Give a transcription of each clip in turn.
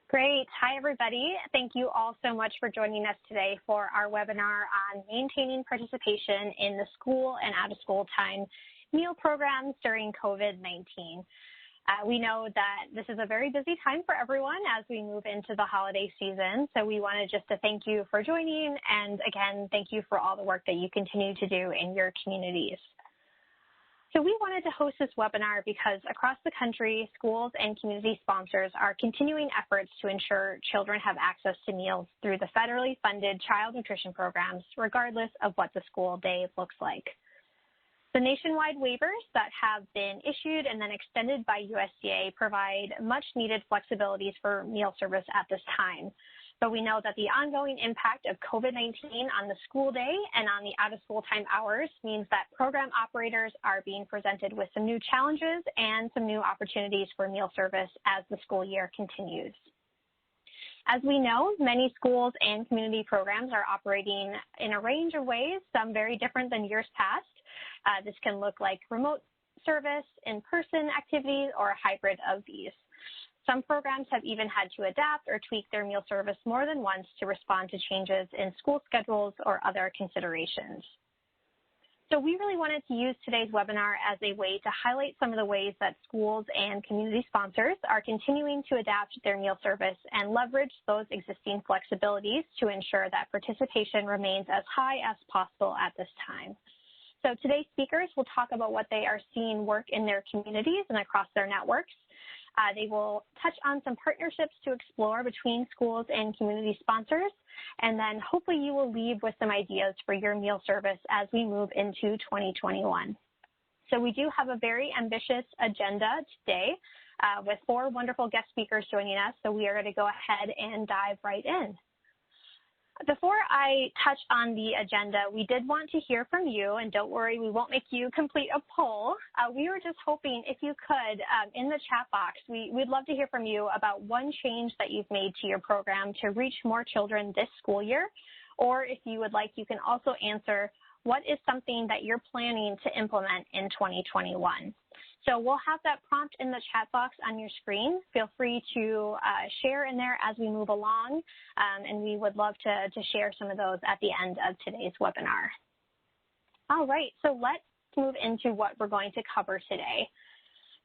Great. Hi, everybody. Thank you all so much for joining us today for our webinar on maintaining participation in the school and out-of-school time meal programs during COVID-19. We know that this is a very busy time for everyone as we move into the holiday season, so we wanted just to thank you for joining, and again, thank you for all the work that you continue to do in your communities. So we wanted to host this webinar because across the country, schools and community sponsors are continuing efforts to ensure children have access to meals through the federally funded child nutrition programs, regardless of what the school day looks like. The nationwide waivers that have been issued and then extended by USDA provide much needed flexibilities for meal service at this time. But we know that the ongoing impact of COVID-19 on the school day and on the out-of-school time hours means that program operators are being presented with some new challenges and some new opportunities for meal service as the school year continues. As we know, many schools and community programs are operating in a range of ways, some very different than years past. This can look like remote service, in-person activities, or a hybrid of these. Some programs have even had to adapt or tweak their meal service more than once to respond to changes in school schedules or other considerations. So we really wanted to use today's webinar as a way to highlight some of the ways that schools and community sponsors are continuing to adapt their meal service and leverage those existing flexibilities to ensure that participation remains as high as possible at this time. So today's speakers will talk about what they are seeing work in their communities and across their networks. They will touch on some partnerships to explore between schools and community sponsors, and then hopefully you will leave with some ideas for your meal service as we move into 2021. So we do have a very ambitious agenda today with 4 wonderful guest speakers joining us, so we are going to go ahead and dive right in. Before I touch on the agenda, we did want to hear from you, and don't worry, we won't make you complete a poll. We were just hoping if you could, in the chat box, we'd love to hear from you about one change that you've made to your program to reach more children this school year, or if you would like, you can also answer what is something that you're planning to implement in 2021. So we'll have that prompt in the chat box on your screen. Feel free to share in there as we move along, and we would love to share some of those at the end of today's webinar. All right, so let's move into what we're going to cover today.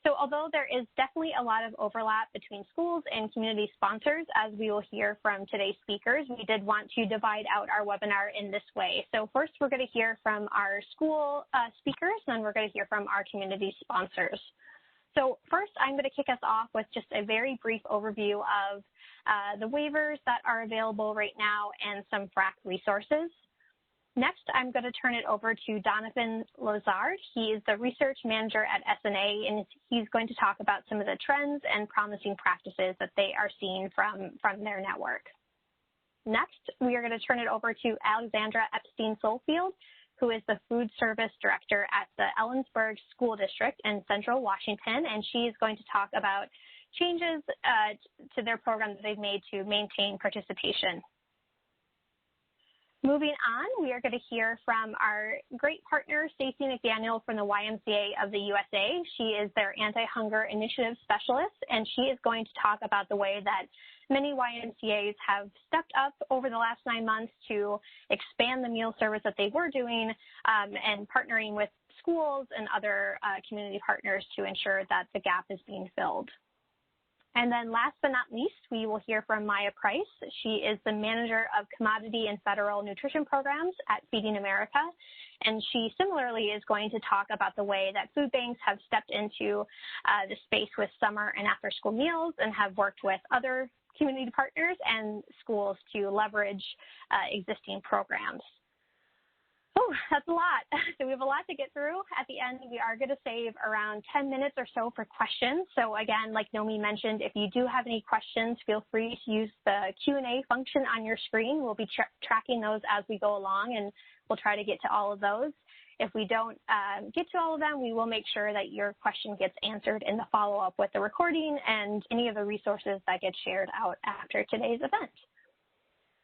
So although there is definitely a lot of overlap between schools and community sponsors, as we will hear from today's speakers, we did want to divide out our webinar in this way. So first, we're going to hear from our school speakers, and then we're going to hear from our community sponsors. So first, I'm going to kick us off with just a very brief overview of the waivers that are available right now and some FRAC resources. Next, I'm going to turn it over to Donovan Lazard. He is the research manager at SNA, and he's going to talk about some of the trends and promising practices that they are seeing from their network. Next, we are going to turn it over to Alexandra Epstein-Solfield, who is the food service director at the Ellensburg School District in Central Washington, and she is going to talk about changes to their program that they've made to maintain participation. Moving on, we are going to hear from our great partner, Stacey McDaniel from the YMCA of the USA. She is their anti-hunger initiative specialist, and she is going to talk about the way that many YMCAs have stepped up over the last 9 months to expand the meal service that they were doing and partnering with schools and other community partners to ensure that the gap is being filled. And then last but not least, we will hear from Maya Price. She is the manager of commodity and federal nutrition programs at Feeding America. And she similarly is going to talk about the way that food banks have stepped into the space with summer and after school meals and have worked with other community partners and schools to leverage existing programs. Oh, that's a lot. So we have a lot to get through. At the end, we are going to save around 10 minutes or so for questions. So again, like Nomi mentioned, if you do have any questions, feel free to use the Q&A function on your screen. We'll be tracking those as we go along, and we'll try to get to all of those. If we don't get to all of them, we will make sure that your question gets answered in the follow-up with the recording and any of the resources that get shared out after today's event.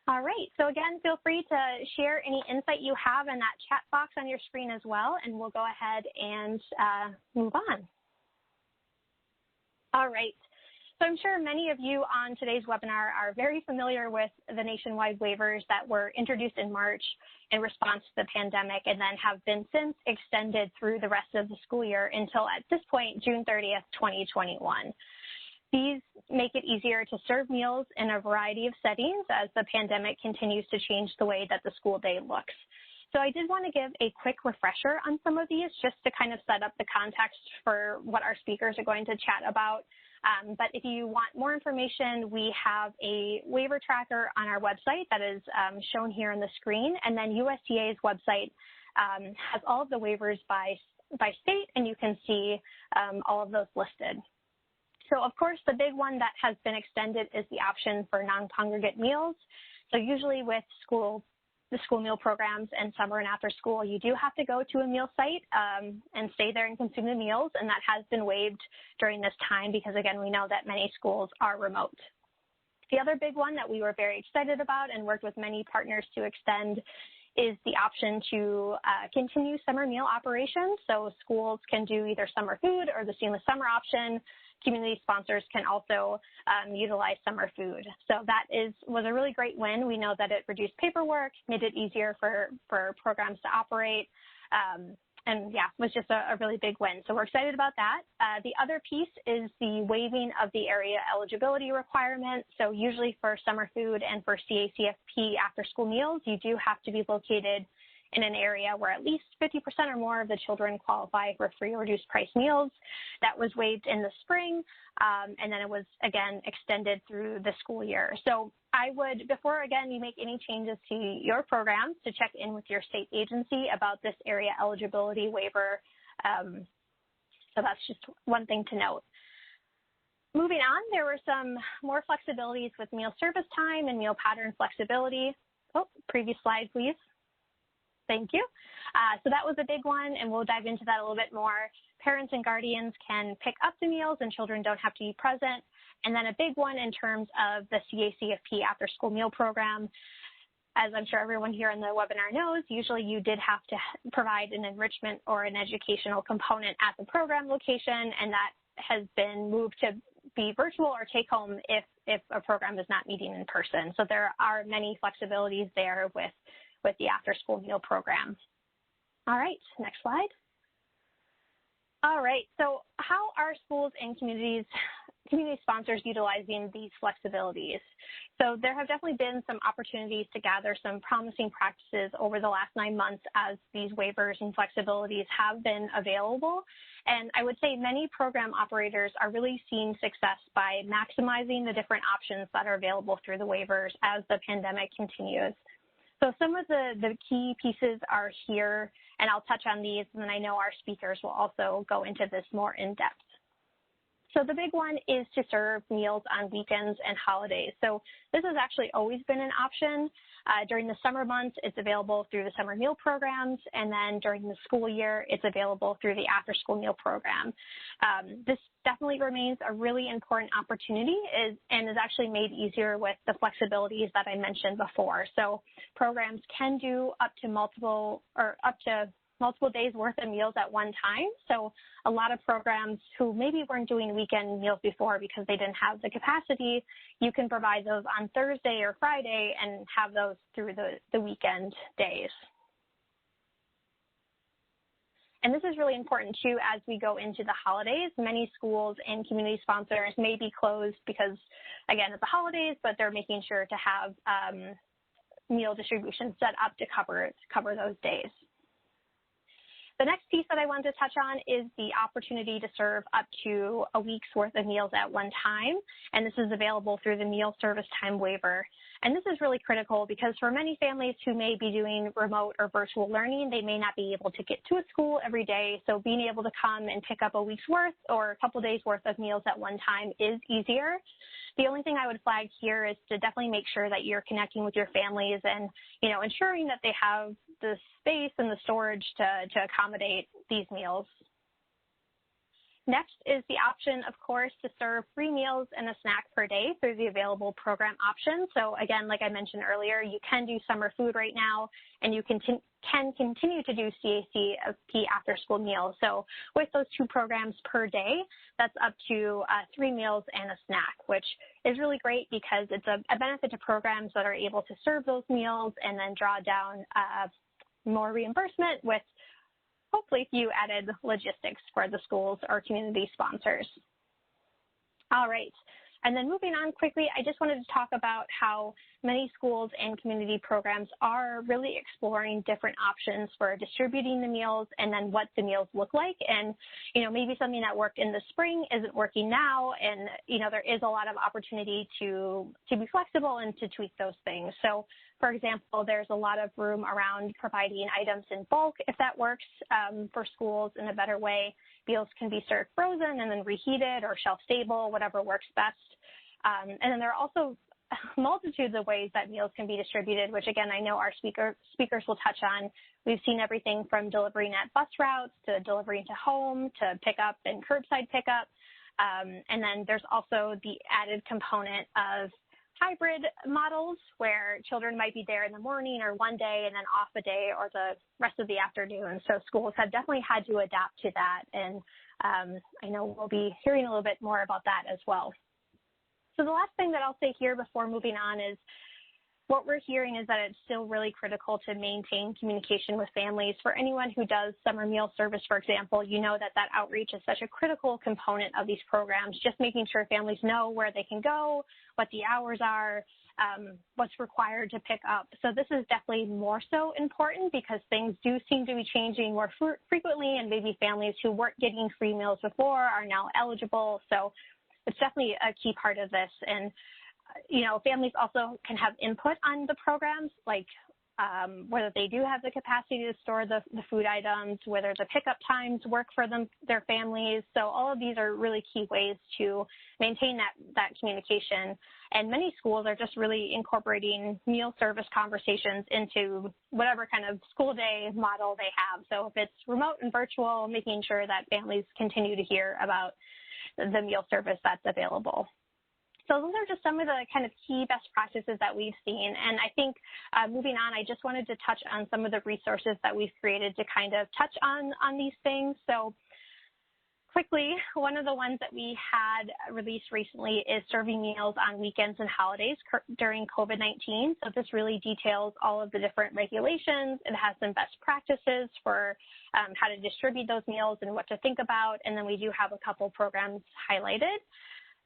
All right, so again, feel free to share any insight you have in that chat box on your screen as well, and we'll go ahead and move on. All right, So I'm sure many of you on today's webinar are very familiar with the nationwide waivers that were introduced in March in response to the pandemic and then have been since extended through the rest of the school year until at this point, June 30th, 2021. These make it easier to serve meals in a variety of settings as the pandemic continues to change the way that the school day looks. So I did want to give a quick refresher on some of these just to kind of set up the context for what our speakers are going to chat about. But if you want more information, we have a waiver tracker on our website that is shown here on the screen. And then USDA's website has all of the waivers by state, and you can see all of those listed. So, of course, the big one that has been extended is the option for non-congregate meals. So usually with the school meal programs and summer and after school, you do have to go to a meal site and stay there and consume the meals, and that has been waived during this time because, again, we know that many schools are remote. The other big one that we were very excited about and worked with many partners to extend is the option to continue summer meal operations. So schools can do either summer food or the Seamless Summer option. Community sponsors can also utilize summer food. So that was a really great win. We know that it reduced paperwork, made it easier for programs to operate, and yeah, was just a really big win. So we're excited about that. The other piece is the waiving of the area eligibility requirement. So usually for summer food and for CACFP after school meals, you do have to be located in an area where at least 50% or more of the children qualify for free or reduced price meals. That was waived in the spring, and then it was, again, extended through the school year. So I would, before, again, you make any changes to your programs, to check in with your state agency about this area eligibility waiver. So that's just one thing to note. Moving on, there were some more flexibilities with meal service time and meal pattern flexibility. Oh, previous slide, please. Thank you. So that was a big one, and we'll dive into that a little bit more. Parents and guardians can pick up the meals, and children don't have to be present. And then a big one in terms of the CACFP after-school meal program. As I'm sure everyone here in the webinar knows, usually you did have to provide an enrichment or an educational component at the program location, and that has been moved to be virtual or take home if a program is not meeting in person. So there are many flexibilities there with the after-school meal program. All right, next slide. All right, so how are schools and community sponsors utilizing these flexibilities? So there have definitely been some opportunities to gather some promising practices over the last 9 months as these waivers and flexibilities have been available. And I would say many program operators are really seeing success by maximizing the different options that are available through the waivers as the pandemic continues. So some of the key pieces are here, and I'll touch on these, and then I know our speakers will also go into this more in depth. So the big one is to serve meals on weekends and holidays. So this has actually always been an option. During the summer months, it's available through the summer meal programs, and then during the school year, it's available through the after-school meal program. This definitely remains a really important opportunity and is actually made easier with the flexibilities that I mentioned before. So programs can do up to multiple days worth of meals at one time. So a lot of programs who maybe weren't doing weekend meals before because they didn't have the capacity, you can provide those on Thursday or Friday and have those through the weekend days. And this is really important too as we go into the holidays. Many schools and community sponsors may be closed because, again, it's the holidays, but they're making sure to have meal distribution set up to cover those days. The next piece that I wanted to touch on is the opportunity to serve up to a week's worth of meals at one time, and this is available through the meal service time waiver. And this is really critical because for many families who may be doing remote or virtual learning, they may not be able to get to a school every day, so being able to come and pick up a week's worth or a couple days worth of meals at one time is easier. The only thing I would flag here is to definitely make sure that you're connecting with your families and, ensuring that they have the space and the storage to accommodate these meals. Next is the option, of course, to serve free meals and a snack per day through the available program options. So again, like I mentioned earlier, you can do summer food right now, and you can continue to do CACP after school meals. So with those 2 programs per day, that's up to 3 meals and a snack, which is really great because it's a benefit to programs that are able to serve those meals and then draw down more reimbursement with hopefully few added logistics for the schools or community sponsors. All right. And then moving on quickly, I just wanted to talk about how many schools and community programs are really exploring different options for distributing the meals and then what the meals look like. And, you know, maybe something that worked in the spring isn't working now. And, you know, there is a lot of opportunity to be flexible and to tweak those things. So, for example, there's a lot of room around providing items in bulk if that works for schools in a better way. Meals can be served frozen and then reheated or shelf stable, whatever works best. And then there are also multitudes of ways that meals can be distributed, which again, I know our speakers will touch on. We've seen everything from delivering at bus routes to delivering to home to pickup and curbside pickup. And then there's also the added component of hybrid models where children might be there in the morning or one day and then off a day or the rest of the afternoon. So schools have definitely had to adapt to that. And I know we'll be hearing a little bit more about that as well. So the last thing that I'll say here before moving on is what we're hearing is that it's still really critical to maintain communication with families. For anyone who does summer meal service, for example, you know that outreach is such a critical component of these programs, just making sure families know where they can go, what the hours are, what's required to pick up. So this is definitely more so important because things do seem to be changing more frequently, and maybe families who weren't getting free meals before are now eligible. So it's definitely a key part of this. And you know, families also can have input on the programs, like whether they do have the capacity to store the food items, whether the pickup times work for their families. So all of these are really key ways to maintain that communication. And many schools are just really incorporating meal service conversations into whatever kind of school day model they have. So if it's remote and virtual, making sure that families continue to hear about the meal service that's available. So those are just some of the kind of key best practices that we've seen. And I think moving on, I just wanted to touch on some of the resources that we've created to kind of touch on these things. So quickly, one of the ones that we had released recently is serving meals on weekends and holidays during COVID-19. So this really details all of the different regulations. It has some best practices for how to distribute those meals and what to think about. And then we do have a couple programs highlighted.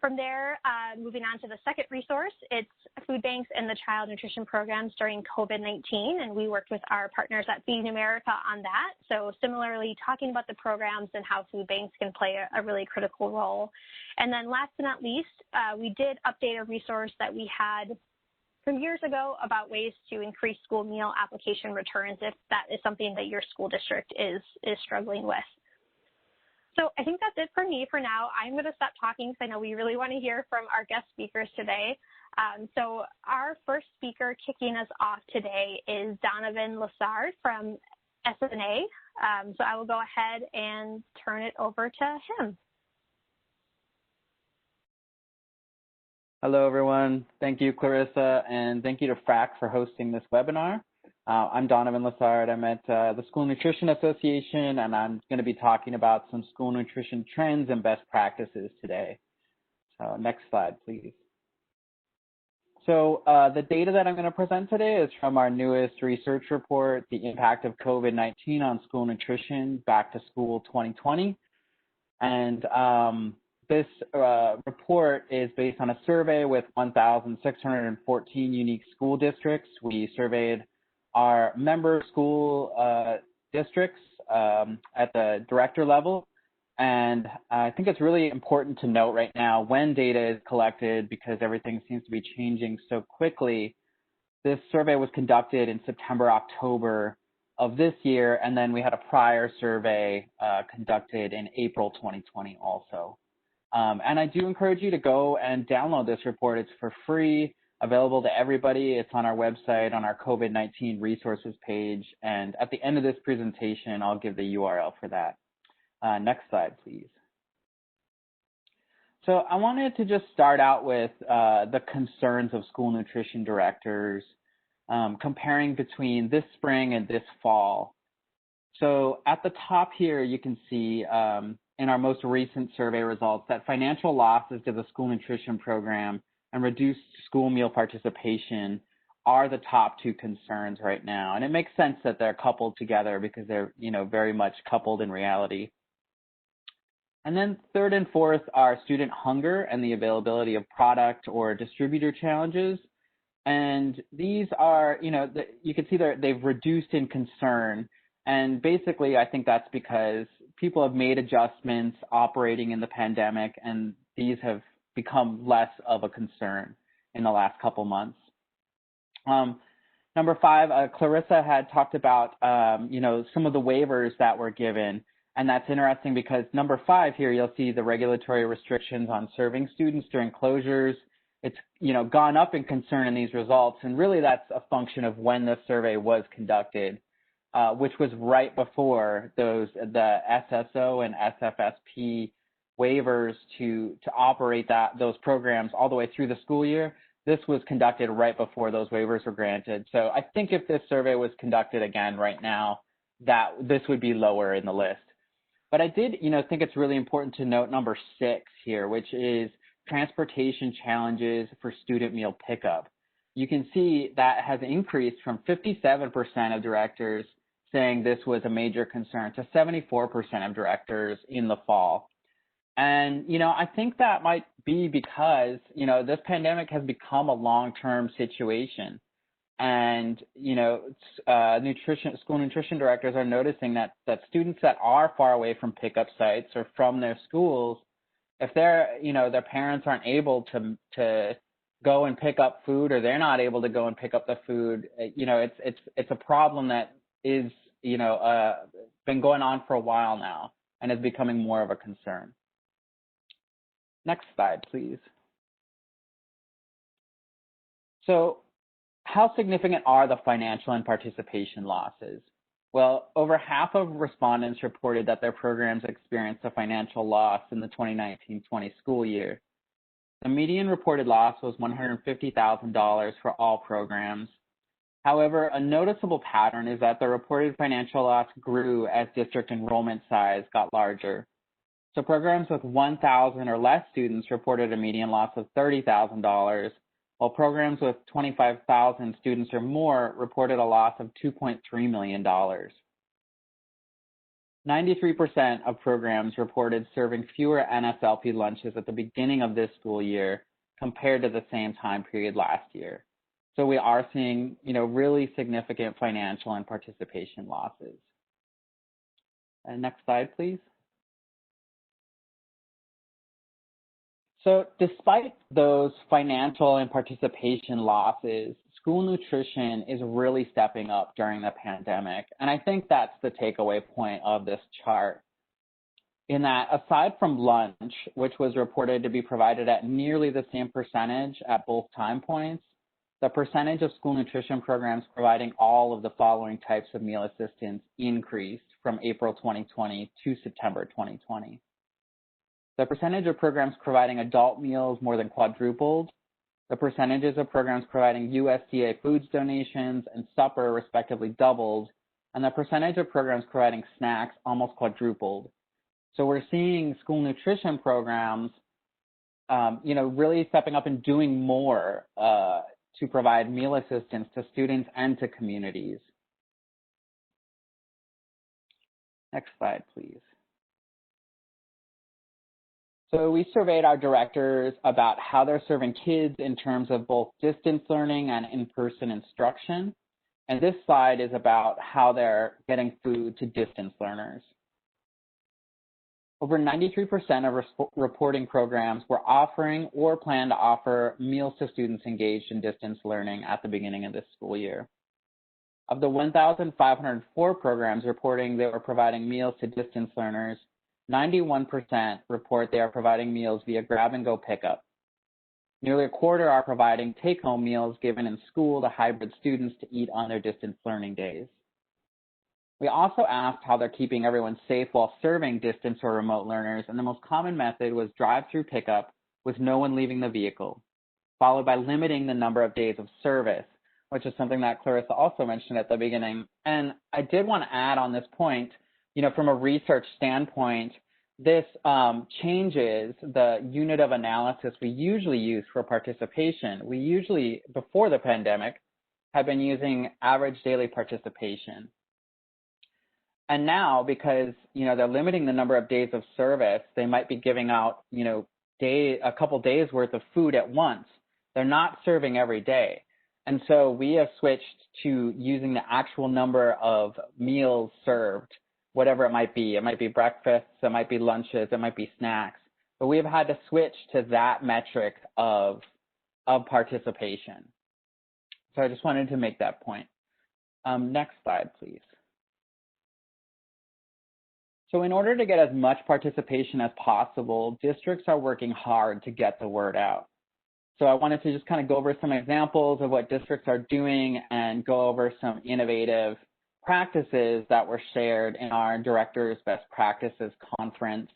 From there, moving on to the second resource, it's food banks and the child nutrition programs during COVID-19, and we worked with our partners at Feeding America on that. So similarly, talking about the programs and how food banks can play a really critical role. And then last but not least, we did update a resource that we had from years ago about ways to increase school meal application returns if that is something that your school district is struggling with. So I think that's it for me for now. I'm going to stop talking because I know we really want to hear from our guest speakers today. So our first speaker kicking us off today is Donovan Lessard from SNA. So I will go ahead and turn it over to him. Hello, everyone. Thank you, Clarissa, and thank you to FRAC for hosting this webinar. I'm Donovan Lessard. I'm at the School Nutrition Association, and I'm going to be talking about some school nutrition trends and best practices today. So next slide, please. So the data that I'm going to present today is from our newest research report, The Impact of COVID-19 on School Nutrition, Back to School 2020. And this report is based on a survey with 1,614 unique school districts. We surveyed our member school districts at the director level. And I think it's really important to note right now when data is collected, because everything seems to be changing so quickly. This survey was conducted in September, October of this year, and then we had a prior survey conducted in April 2020 also. And I do encourage you to go and download this report. It's for free, available to everybody. It's on our website, on our COVID-19 resources page. And at the end of this presentation, I'll give the URL for that. Next slide, please. So I wanted to just start out with the concerns of school nutrition directors, comparing between this spring and this fall. So at the top here, you can see in our most recent survey results that financial losses to the school nutrition program and reduced school meal participation are the top two concerns right now. And it makes sense that they're coupled together because they're, very much coupled in reality. And then third and fourth are student hunger and the availability of product or distributor challenges. And these are, you can see they've reduced in concern. And basically, I think that's because people have made adjustments operating in the pandemic, and these have become less of a concern in the last couple months. Number five, Clarissa had talked about, some of the waivers that were given. And that's interesting because number five here, you'll see the regulatory restrictions on serving students during closures. It's, gone up in concern in these results. And really that's a function of when the survey was conducted, which was right before the SSO and SFSP waivers to operate those programs all the way through the school year. This was conducted right before those waivers were granted. So I think if this survey was conducted again right now, that this would be lower in the list. But I did, think it's really important to note number 6 here, which is transportation challenges for student meal pickup. You can see that has increased from 57% of directors saying this was a major concern to 74% of directors in the fall. And, I think that might be because, this pandemic has become a long-term situation. And, school nutrition directors are noticing that students that are far away from pickup sites or from their schools, if they're, their parents aren't able to go and pick up food, or they're not able to go and pick up the food, it's a problem that is, been going on for a while now and is becoming more of a concern. Next slide, please. So, how significant are the financial and participation losses? Well, over half of respondents reported that their programs experienced a financial loss in the 2019-20 school year. The median reported loss was $150,000 for all programs. However, a noticeable pattern is that the reported financial loss grew as district enrollment size got larger. So programs with 1,000 or less students reported a median loss of $30,000, while programs with 25,000 students or more reported a loss of $2.3 million. 93% of programs reported serving fewer NSLP lunches at the beginning of this school year compared to the same time period last year. So we are seeing, really significant financial and participation losses. And next slide, please. So despite those financial and participation losses, school nutrition is really stepping up during the pandemic. And I think that's the takeaway point of this chart, in that aside from lunch, which was reported to be provided at nearly the same percentage at both time points, the percentage of school nutrition programs providing all of the following types of meal assistance increased from April 2020 to September 2020. The percentage of programs providing adult meals more than quadrupled. The percentages of programs providing USDA foods donations and supper respectively doubled, and the percentage of programs providing snacks almost quadrupled. So we're seeing school nutrition programs, really stepping up and doing more to provide meal assistance to students and to communities. Next slide, please. So we surveyed our directors about how they're serving kids in terms of both distance learning and in-person instruction. And this slide is about how they're getting food to distance learners. Over 93% of reporting programs were offering or plan to offer meals to students engaged in distance learning at the beginning of this school year. Of the 1,504 programs reporting they were providing meals to distance learners, 91% report they are providing meals via grab-and-go pickup. Nearly a quarter are providing take-home meals given in school to hybrid students to eat on their distance learning days. We also asked how they're keeping everyone safe while serving distance or remote learners, and the most common method was drive-through pickup with no one leaving the vehicle, followed by limiting the number of days of service, which is something that Clarissa also mentioned at the beginning. And I did want to add on this point, from a research standpoint, this changes the unit of analysis we usually use for participation. We usually, before the pandemic, have been using average daily participation. And now, because, they're limiting the number of days of service, they might be giving out, a couple days worth of food at once. They're not serving every day. And so we have switched to using the actual number of meals served, whatever it might be. It might be breakfasts, it might be lunches, it might be snacks. But we've had to switch to that metric of participation. So I just wanted to make that point. Next slide, please. So in order to get as much participation as possible, districts are working hard to get the word out. So I wanted to just kind of go over some examples of what districts are doing and go over some innovative practices that were shared in our Directors Best Practices Conference.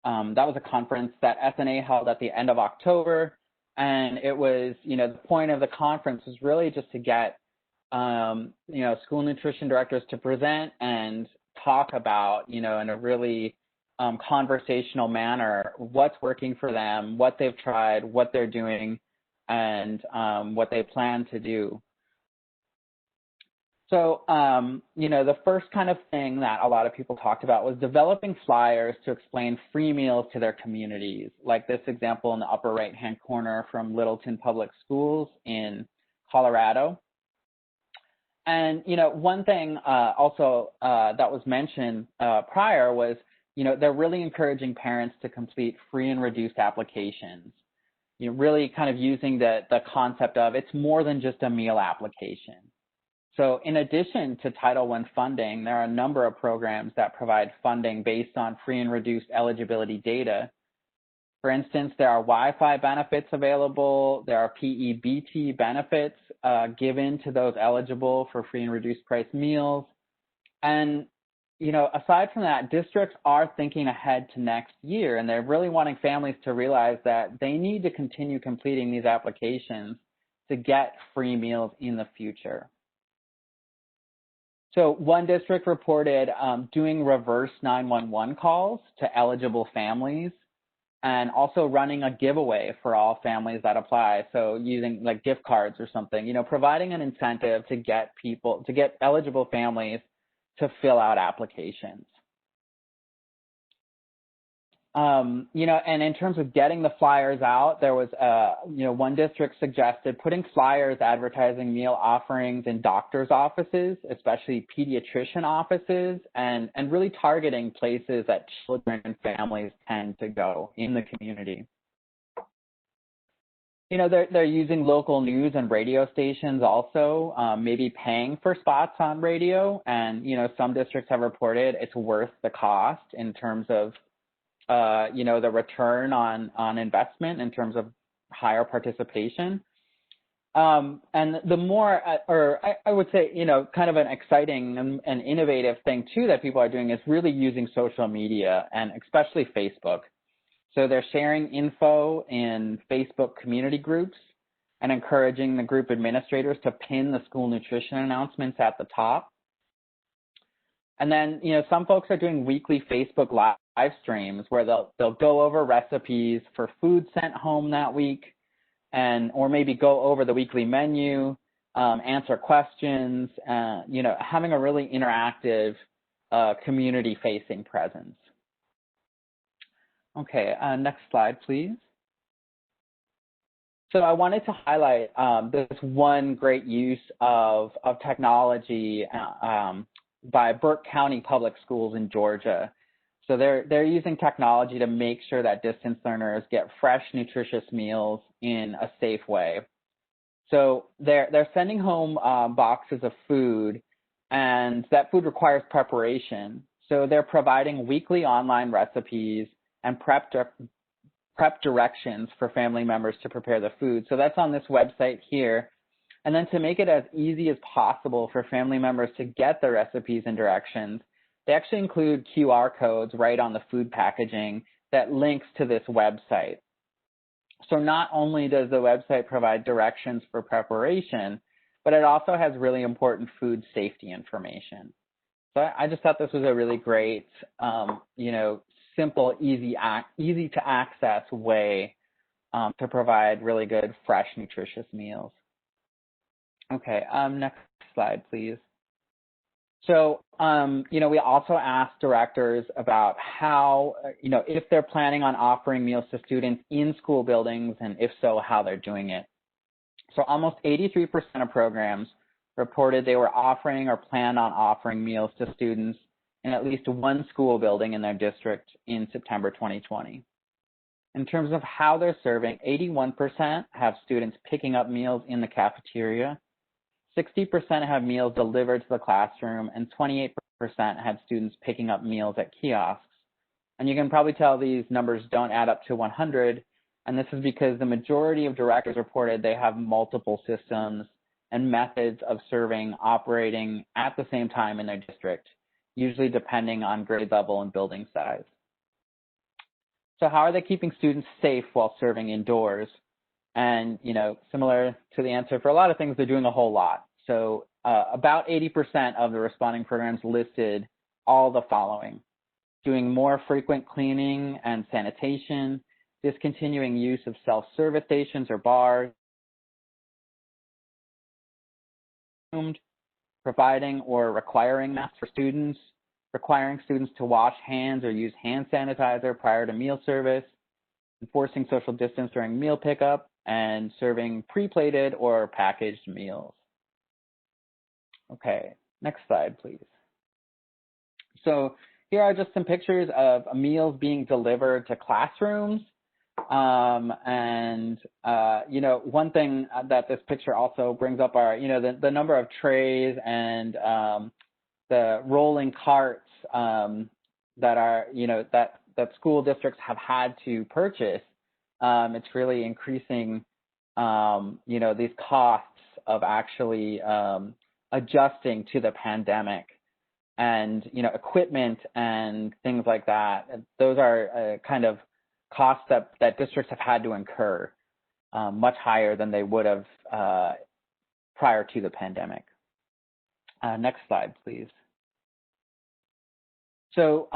That was a conference that SNA held at the end of October. And it was, the point of the conference was really just to get, school nutrition directors to present and talk about, in a really conversational manner, what's working for them, what they've tried, what they're doing, and what they plan to do. So, the first kind of thing that a lot of people talked about was developing flyers to explain free meals to their communities, like this example in the upper right-hand corner from Littleton Public Schools in Colorado. And, one thing also that was mentioned prior was, they're really encouraging parents to complete free and reduced applications. Really kind of using the concept of it's more than just a meal application. So in addition to Title I funding, there are a number of programs that provide funding based on free and reduced eligibility data. For instance, there are Wi-Fi benefits available. There are PEBT benefits given to those eligible for free and reduced price meals. And, aside from that, districts are thinking ahead to next year, and they're really wanting families to realize that they need to continue completing these applications to get free meals in the future. So one district reported doing reverse 911 calls to eligible families and also running a giveaway for all families that apply. So using like gift cards or something, providing an incentive to get eligible families to fill out applications. And in terms of getting the flyers out, there was, one district suggested putting flyers advertising meal offerings in doctors' offices, especially pediatrician offices, and really targeting places that children and families tend to go in the community. They're using local news and radio stations also, maybe paying for spots on radio. And, some districts have reported it's worth the cost in terms of the return on investment in terms of higher participation. And the more, I would say, kind of an exciting and innovative thing too that people are doing is really using social media and especially Facebook. So they're sharing info in Facebook community groups and encouraging the group administrators to pin the school nutrition announcements at the top. And then, some folks are doing weekly Facebook live streams where they'll go over recipes for food sent home that week, or maybe go over the weekly menu, answer questions, having a really interactive community-facing presence. Okay, next slide, please. So I wanted to highlight this one great use of technology by Burke County Public Schools in Georgia. So they're using technology to make sure that distance learners get fresh, nutritious meals in a safe way. So they're sending home boxes of food, and that food requires preparation. So they're providing weekly online recipes and prep directions for family members to prepare the food. So that's on this website here. And then to make it as easy as possible for family members to get the recipes and directions, they actually include QR codes right on the food packaging that links to this website. So not only does the website provide directions for preparation, but it also has really important food safety information. So I just thought this was a really great, simple, easy to access way to provide really good, fresh, nutritious meals. Okay, next slide, please. So, we also asked directors about how, if they're planning on offering meals to students in school buildings, and if so, how they're doing it. So almost 83% of programs reported they were offering or plan on offering meals to students in at least one school building in their district in September 2020. In terms of how they're serving, 81% have students picking up meals in the cafeteria, 60% have meals delivered to the classroom, and 28% have students picking up meals at kiosks. And you can probably tell these numbers don't add up to 100, and this is because the majority of directors reported they have multiple systems and methods of serving operating at the same time in their district, usually depending on grade level and building size. So how are they keeping students safe while serving indoors? And, similar to the answer for a lot of things, they're doing a whole lot. So about 80% of the responding programs listed all the following: doing more frequent cleaning and sanitation, discontinuing use of self-service stations or bars, providing or requiring masks for students, requiring students to wash hands or use hand sanitizer prior to meal service, enforcing social distance during meal pickup, and serving pre-plated or packaged meals. Okay, next slide, please. So here are just some pictures of meals being delivered to classrooms. One thing that this picture also brings up are, the number of trays and the rolling carts that are, that school districts have had to purchase. It's really increasing, these costs of actually adjusting to the pandemic, and, equipment and things like that. Those are kind of costs that districts have had to incur, much higher than they would have prior to the pandemic. Next slide, please. So,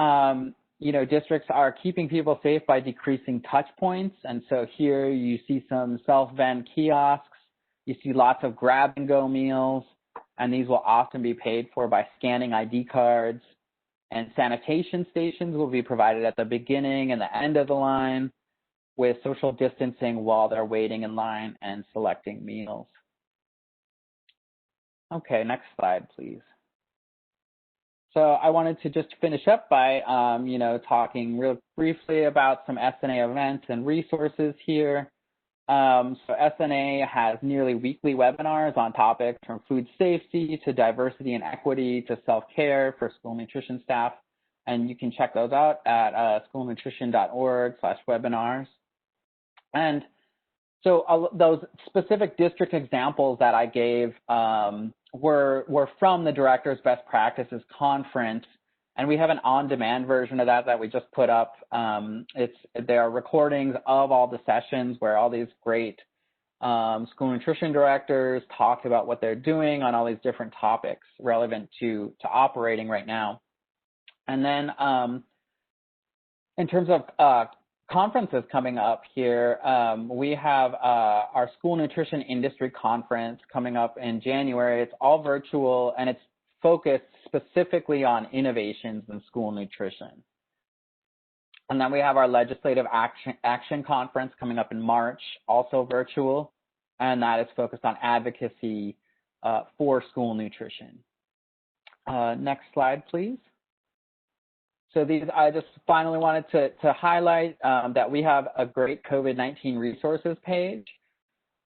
districts are keeping people safe by decreasing touch points. And so here you see some self-vend kiosks. You see lots of grab-and-go meals, and these will often be paid for by scanning ID cards. And sanitation stations will be provided at the beginning and the end of the line, with social distancing while they're waiting in line and selecting meals. Okay, next slide, please. So I wanted to just finish up by, talking real briefly about some SNA events and resources here. So SNA has nearly weekly webinars on topics from food safety to diversity and equity to self-care for school nutrition staff. And you can check those out at schoolnutrition.org/webinars. And so those specific district examples that I gave were from the Director's Best Practices Conference, and we have an on-demand version of that we just put up. There are recordings of all the sessions where all these great school nutrition directors talked about what they're doing on all these different topics relevant to operating right now. And then in terms of conferences coming up here, we have our School Nutrition Industry Conference coming up in January. It's all virtual, and it's focused specifically on innovations in school nutrition. And then we have our Legislative Action Conference coming up in March, also virtual, and that is focused on advocacy for school nutrition. Next slide, please. So I just finally wanted to highlight that we have a great COVID-19 resources page.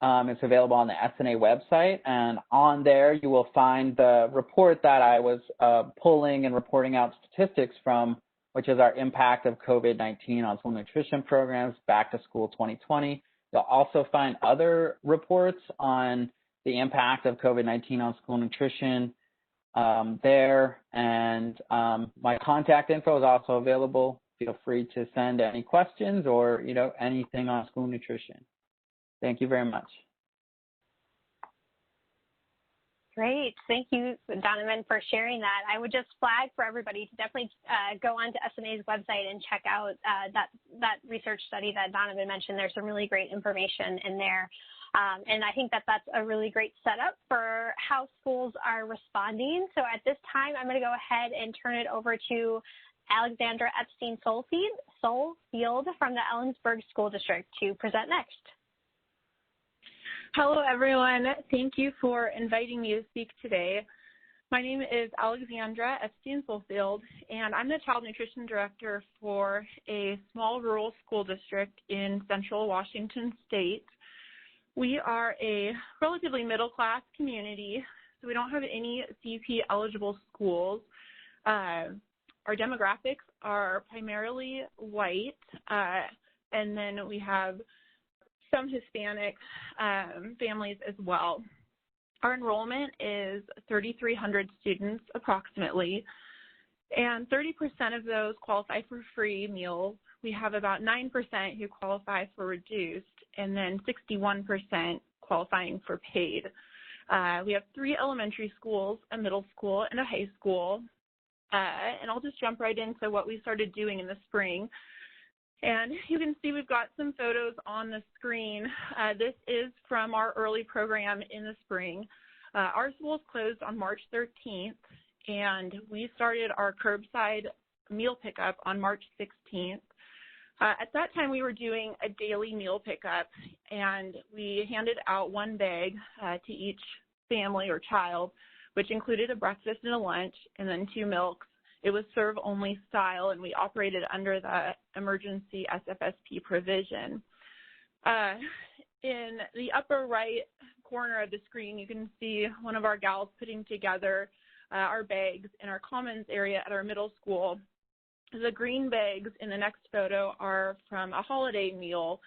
It's available on the SNA website, and on there you will find the report that I was pulling and reporting out statistics from, which is our impact of COVID-19 on school nutrition programs, Back to School 2020. You'll also find other reports on the impact of COVID-19 on school nutrition there, and my contact info is also available feel free to send any questions or, anything on school nutrition. Thank you very much. Great. Thank you, Donovan, for sharing that. I would just flag for everybody to definitely go onto SMA's website and check out that research study that Donovan mentioned. There's some really great information in there. And I think that that's a really great setup for how schools are responding. So at this time, I'm going to go ahead and turn it over to Alexandra Epstein-Solfield from the Ellensburg School District to present next. Hello, everyone. Thank you for inviting me to speak today. My name is Alexandra Epstein-Solfield, and I'm the Child Nutrition Director for a small rural school district in central Washington State. We are a relatively middle-class community, so we don't have any CUP-eligible schools. Our demographics are primarily white, and then we have some Hispanic families as well. Our enrollment is 3,300 students approximately, and 30% of those qualify for free meals. We have about 9% who qualify for reduced, and then 61% qualifying for paid. We have 3 elementary schools, a middle school, and a high school. And I'll just jump right into what we started doing in the spring. And you can see we've got some photos on the screen. This is from our early program in the spring. Our schools closed on March 13th, and we started our curbside meal pickup on March 16th. At that time, we were doing a daily meal pickup, and we handed out 1 bag to each family or child, which included a breakfast and a lunch, and then 2 milks. It was serve-only style, and we operated under the emergency SFSP provision. In the upper right corner of the screen, you can see one of our gals putting together our bags in our commons area at our middle school. The green bags in the next photo are from a holiday meal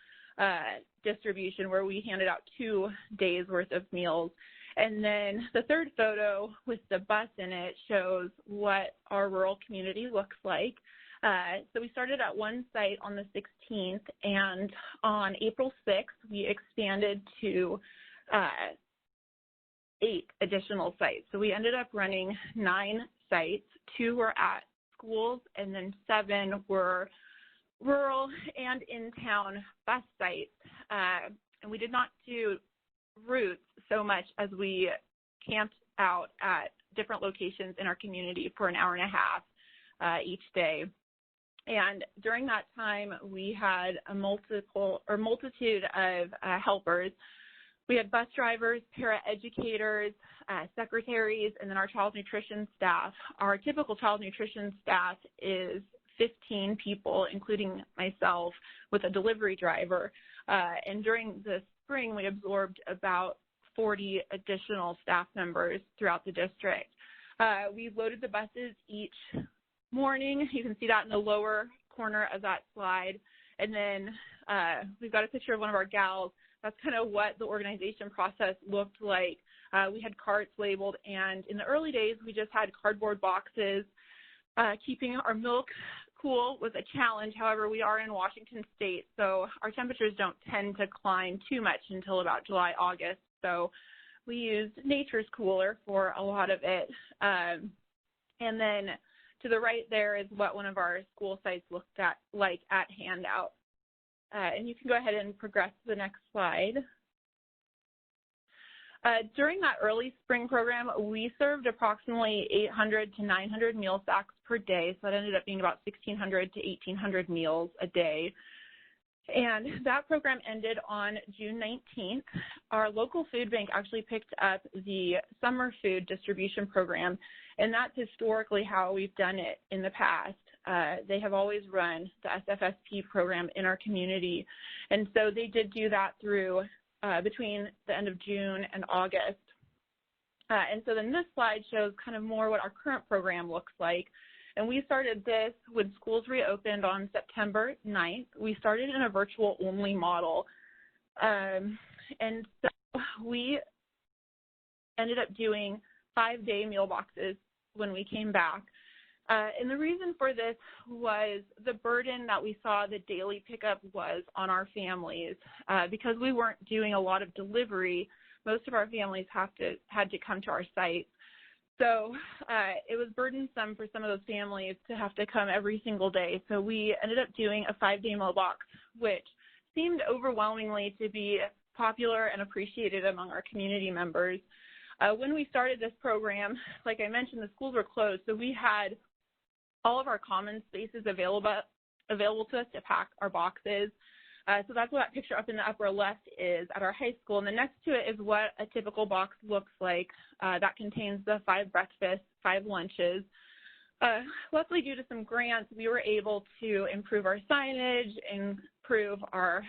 distribution where we handed out 2 days worth of meals. And then the third photo with the bus in it shows what our rural community looks like. So we started at 1 site on the 16th, and on April 6th, we expanded to 8 additional sites. So we ended up running 9 sites. 2 were at schools, and then 7 were rural and in-town bus sites. And we did not do routes so much as we camped out at different locations in our community for an hour and a half each day. And during that time, we had a multitude of helpers. We had bus drivers, paraeducators, secretaries, and then our child nutrition staff. Our typical child nutrition staff is 15 people, including myself, with a delivery driver. And during the spring, we absorbed about 40 additional staff members throughout the district. We loaded the buses each morning. You can see that in the lower corner of that slide. And then we've got a picture of one of our gals. That's kind of what the organization process looked like. We had carts labeled, and in the early days, we just had cardboard boxes. Keeping our milk cool was a challenge. However, we are in Washington State, so our temperatures don't tend to climb too much until about July, August. So we used nature's cooler for a lot of it. And then to the right there is what one of our school sites looked at like at handout. And you can go ahead and progress to the next slide. During that early spring program, we served approximately 800 to 900 meal stacks per day. So that ended up being about 1,600 to 1,800 meals a day. And that program ended on June 19th. Our local food bank actually picked up the summer food distribution program, and that's historically how we've done it in the past. They have always run the SFSP program in our community, and so they did do that through between the end of June and August. And so then this slide shows kind of more what our current program looks like. And we started this when schools reopened on September 9th. We started in a virtual only model. And so we ended up doing 5-day meal boxes when we came back. And the reason for this was the burden that we saw the daily pickup was on our families. Because we weren't doing a lot of delivery, most of our families had to come to our site. So it was burdensome for some of those families to have to come every single day. So we ended up doing a 5-day mailbox, which seemed overwhelmingly to be popular and appreciated among our community members. When we started this program, like I mentioned, the schools were closed, so we had all of our common spaces available to us to pack our boxes. So that's what that picture up in the upper left is at our high school. And then next to it is what a typical box looks like. That contains the 5 breakfasts, 5 lunches. Luckily, due to some grants, we were able to improve our signage, improve our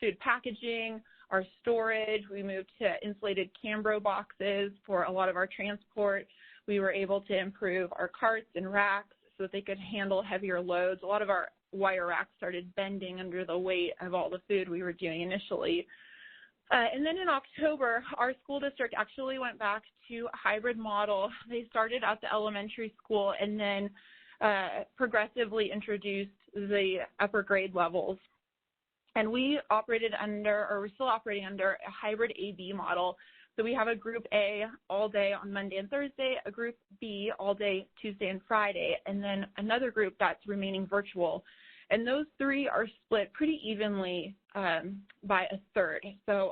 food packaging, our storage. We moved to insulated Cambro boxes for a lot of our transport. We were able to improve our carts and racks so that they could handle heavier loads. A lot of our wire racks started bending under the weight of all the food we were doing initially. And then in October, our school district actually went back to a hybrid model. They started at the elementary school and then progressively introduced the upper grade levels. And we operated under, or we're still operating under, a hybrid AB model. So we have a group A all day on Monday and Thursday, a group B all day Tuesday and Friday, and then another group that's remaining virtual. And those 3 are split pretty evenly by a third. So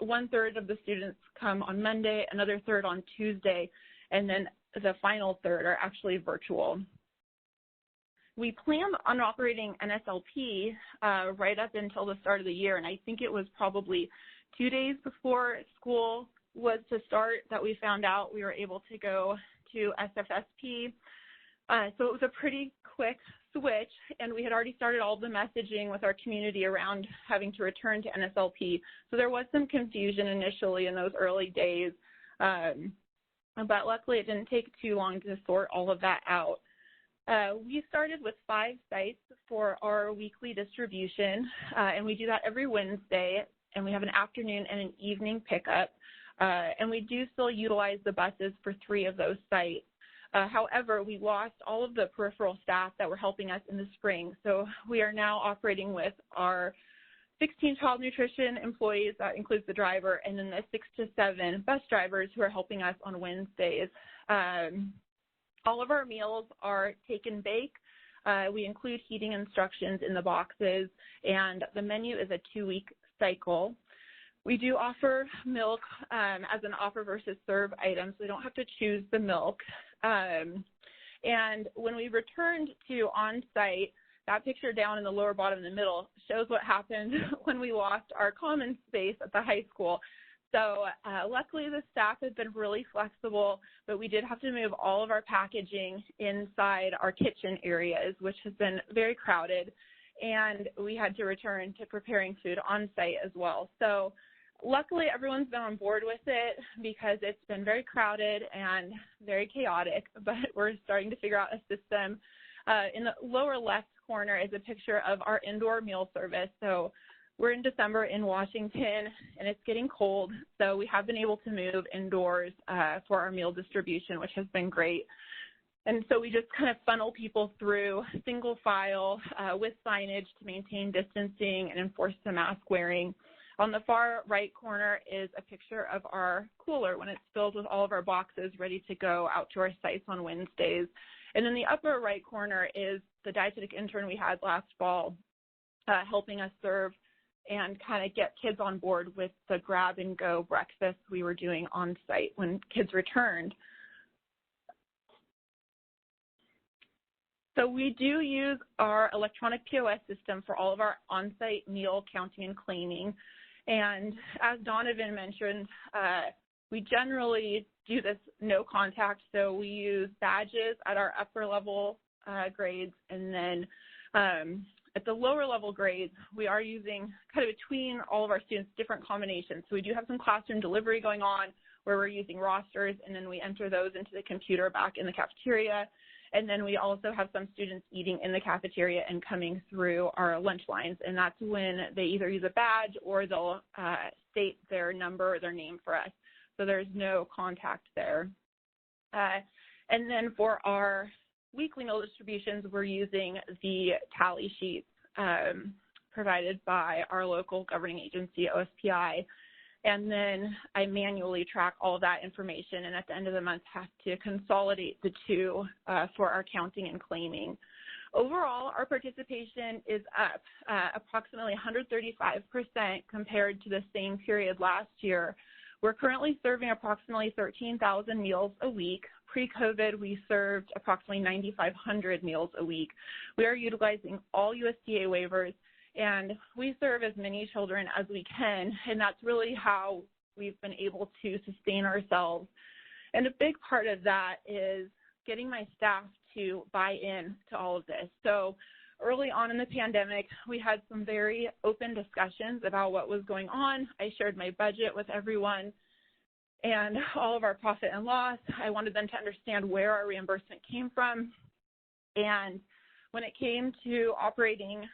one third of the students come on Monday, another third on Tuesday, and then the final third are actually virtual. We planned on operating NSLP right up until the start of the year, and I think it was probably 2 days before school was to start that we found out we were able to go to SFSP. So it was a pretty quick switch, and we had already started all the messaging with our community around having to return to NSLP. So there was some confusion initially in those early days, but luckily it didn't take too long to sort all of that out. We started with 5 sites for our weekly distribution, and we do that every Wednesday, and we have an afternoon and an evening pickup, and we do still utilize the buses for 3 of those sites. However, we lost all of the peripheral staff that were helping us in the spring, so we are now operating with our 16 child nutrition employees, that includes the driver, and then the 6 to 7 bus drivers who are helping us on Wednesdays. All of our meals are take and bake. We include heating instructions in the boxes, and the menu is a 2-week cycle. We do offer milk as an offer versus serve item, so we don't have to choose the milk. And when we returned to on-site, that picture down in the lower bottom in the middle shows what happened when we lost our common space at the high school. So luckily the staff has been really flexible, but we did have to move all of our packaging inside our kitchen areas, which has been very crowded, and we had to return to preparing food on site as well. So luckily everyone's been on board with it because it's been very crowded and very chaotic, but we're starting to figure out a system. In the lower left corner is a picture of our indoor meal service. So we're in December in Washington, and it's getting cold, so we have been able to move indoors for our meal distribution, which has been great. And so we just kind of funnel people through single file with signage to maintain distancing and enforce the mask wearing. On the far right corner is a picture of our cooler when it's filled with all of our boxes ready to go out to our sites on Wednesdays. And in the upper right corner is the dietetic intern we had last fall helping us serve and kind of get kids on board with the grab-and-go breakfast we were doing on site when kids returned. So we do use our electronic POS system for all of our on-site meal counting and claiming. And as Donovan mentioned, we generally do this no contact, so we use badges at our upper level grades, and then at the lower level grades, we are using kind of between all of our students different combinations. So we do have some classroom delivery going on where we're using rosters, and then we enter those into the computer back in the cafeteria. And then we also have some students eating in the cafeteria and coming through our lunch lines, and that's when they either use a badge or they'll state their number or their name for us. So there's no contact there. And then for our weekly meal distributions, we're using the tally sheets provided by our local governing agency, OSPI. And then I manually track all of that information, and at the end of the month have to consolidate the two for our counting and claiming. Overall, our participation is up approximately 135% compared to the same period last year. We're currently serving approximately 13,000 meals a week. Pre-COVID, we served approximately 9,500 meals a week. We are utilizing all USDA waivers, and we serve as many children as we can, and that's really how we've been able to sustain ourselves. And a big part of that is getting my staff to buy in to all of this. So early on in the pandemic, we had some very open discussions about what was going on. I shared my budget with everyone and all of our profit and loss. I wanted them to understand where our reimbursement came from. And when it came to operating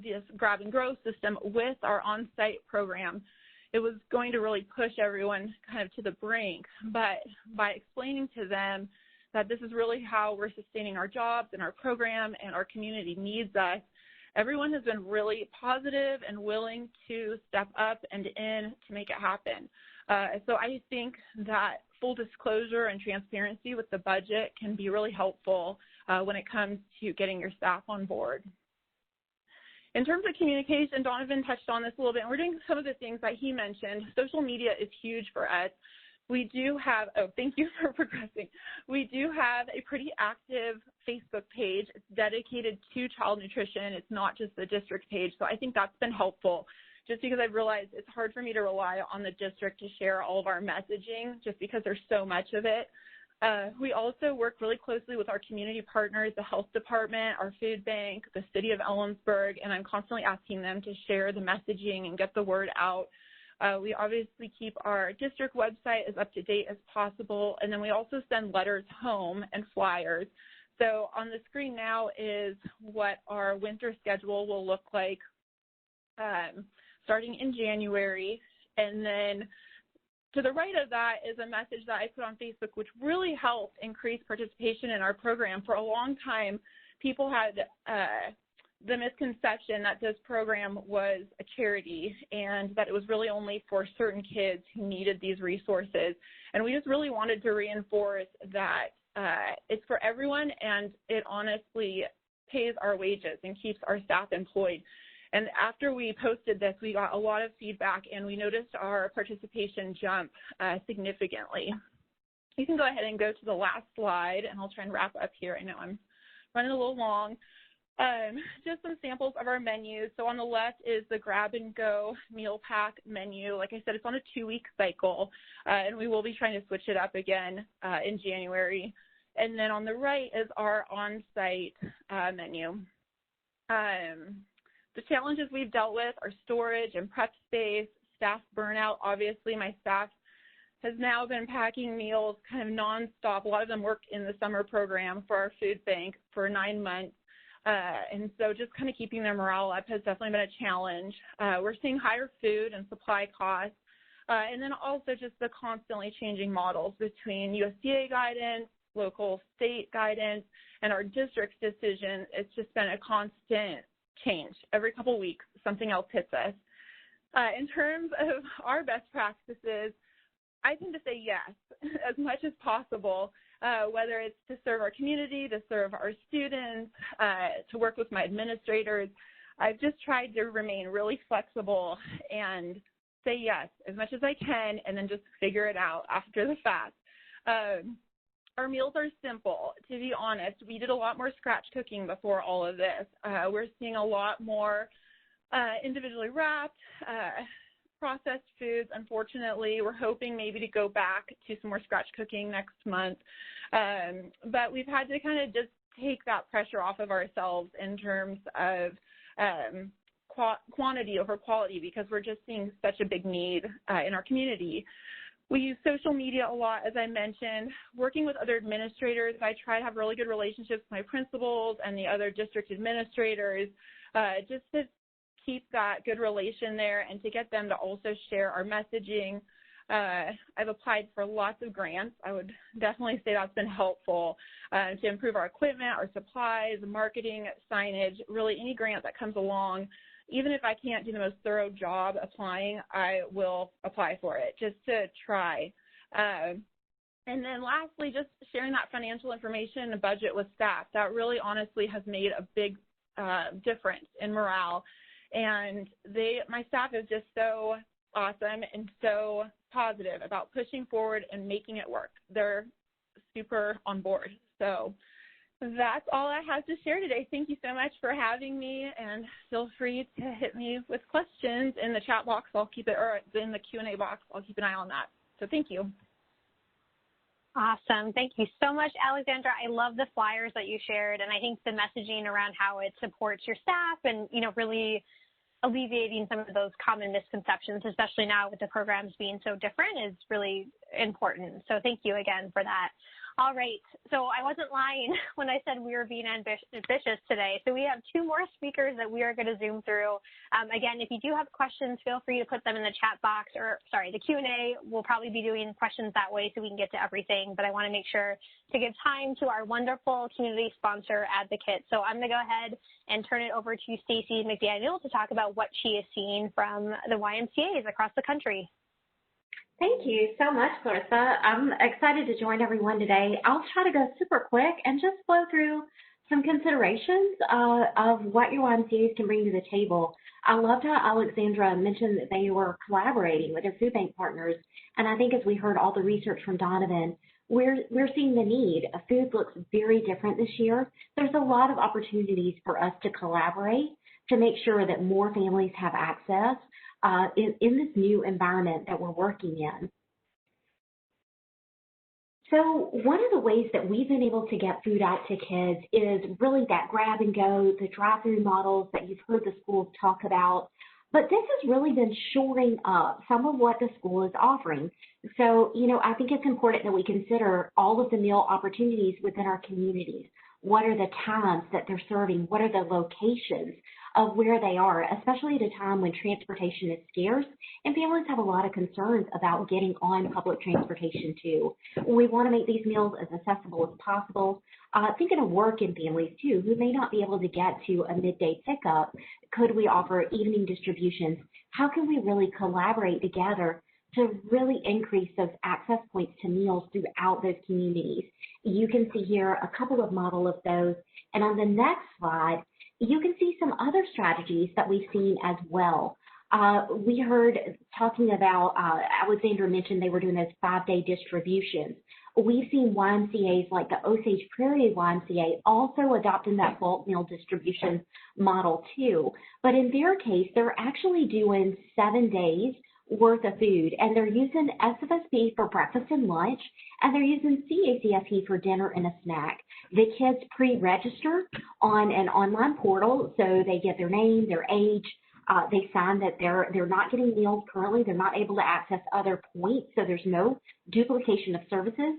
this grab and go system with our on-site program, it was going to really push everyone kind of to the brink. But by explaining to them that this is really how we're sustaining our jobs and our program and our community needs us, everyone has been really positive and willing to step up and in to make it happen. So I think that full disclosure and transparency with the budget can be really helpful when it comes to getting your staff on board. In terms of communication, Donovan touched on this a little bit, and we're doing some of the things that he mentioned. Social media is huge for us. We do have, thank you for progressing. We do have a pretty active Facebook page. It's dedicated to child nutrition. It's not just the district page. So I think that's been helpful, just because I've realized it's hard for me to rely on the district to share all of our messaging just because there's so much of it. We also work really closely with our community partners, the health department, our food bank, the city of Ellensburg, and I'm constantly asking them to share the messaging and get the word out. We obviously keep our district website as up to date as possible, and then we also send letters home and flyers. So on the screen now is what our winter schedule will look like starting in January, and then to the right of that is a message that I put on Facebook, which really helped increase participation in our program. For a long time, people had the misconception that this program was a charity and that it was really only for certain kids who needed these resources. And we just really wanted to reinforce that it's for everyone, and it honestly pays our wages and keeps our staff employed. And after we posted this, we got a lot of feedback, and we noticed our participation jump significantly. You can go ahead and go to the last slide, and I'll try and wrap up here. I know I'm running a little long. Just some samples of our menus. So on the left is the grab and go meal pack menu. Like I said, it's on a 2-week cycle, and we will be trying to switch it up again in January. And then on the right is our on-site menu. The challenges we've dealt with are storage and prep space, staff burnout. Obviously, my staff has now been packing meals kind of nonstop. A lot of them work in the summer program for our food bank for 9 months. And so just kind of keeping their morale up has definitely been a challenge. We're seeing higher food and supply costs, and then also just the constantly changing models between USDA guidance, local state guidance, and our district's decision. It's just been a constant change. Every couple weeks, something else hits us. In terms of our best practices, I tend to say yes as much as possible, whether it's to serve our community, to serve our students, to work with my administrators. I've just tried to remain really flexible and say yes as much as I can, and then just figure it out after the fact. Our meals are simple. To be honest, we did a lot more scratch cooking before all of this. We're seeing a lot more individually wrapped, processed foods. Unfortunately, we're hoping maybe to go back to some more scratch cooking next month. But we've had to kind of just take that pressure off of ourselves in terms of quantity over quality, because we're just seeing such a big need in our community. We use social media a lot, as I mentioned. Working with other administrators, I try to have really good relationships with my principals and the other district administrators, just to keep that good relation there and to get them to also share our messaging. I've applied for lots of grants. I would definitely say that's been helpful to improve our equipment, our supplies, marketing, signage, really any grant that comes along. Even if I can't do the most thorough job applying, I will apply for it just to try. And then lastly, just sharing that financial information and budget with staff. That really honestly has made a big difference in morale. And my staff is just so awesome and so positive about pushing forward and making it work. They're super on board. So that's all I have to share today. Thank you so much for having me, and feel free to hit me with questions in the chat box. I'll keep it, or in the Q&A box. I'll keep an eye on that. So thank you. Awesome. Thank you so much, Alexandra. I love the flyers that you shared, and I think the messaging around how it supports your staff and, really alleviating some of those common misconceptions, especially now with the programs being so different, is really important. So thank you again for that. All right, so I wasn't lying when I said we were being ambitious today. So we have 2 more speakers that we are going to Zoom through. Again, if you do have questions, feel free to put them in the chat box, or the Q&A. We'll probably be doing questions that way so we can get to everything, but I want to make sure to give time to our wonderful community sponsor advocate. So I'm going to go ahead and turn it over to Stacey McDaniel to talk about what she is seeing from the YMCAs across the country. Thank you so much, Clarissa. I'm excited to join everyone today. I'll try to go super quick and just flow through some considerations of what your YMCAs can bring to the table. I loved how Alexandra mentioned that they were collaborating with their food bank partners, and I think as we heard all the research from Donovan, we're seeing the need. Food looks very different this year. There's a lot of opportunities for us to collaborate to make sure that more families have access in this new environment that we're working in. So one of the ways that we've been able to get food out to kids is really that grab and go, the drive-through models that you've heard the schools talk about. But this has really been shoring up some of what the school is offering. So, I think it's important that we consider all of the meal opportunities within our communities. What are the times that they're serving? What are the locations of where they are, especially at a time when transportation is scarce and families have a lot of concerns about getting on public transportation too. We want to make these meals as accessible as possible. Thinking of working families too, who may not be able to get to a midday pickup. Could we offer evening distributions? How can we really collaborate together to really increase those access points to meals throughout those communities? You can see here a couple of models of those. And on the next slide, you can see some other strategies that we've seen as well. We heard talking about, Alexandra mentioned they were doing those 5-day distributions. We've seen YMCAs like the Osage Prairie YMCA also adopting that bulk meal distribution model too. But in their case, they're actually doing 7 days worth of food, and they're using SFSB for breakfast and lunch, and they're using CACFE for dinner and a snack. The kids pre-register on an online portal, so they get their name, their age, they sign that they're not getting meals currently, they're not able to access other points, so there's no duplication of services.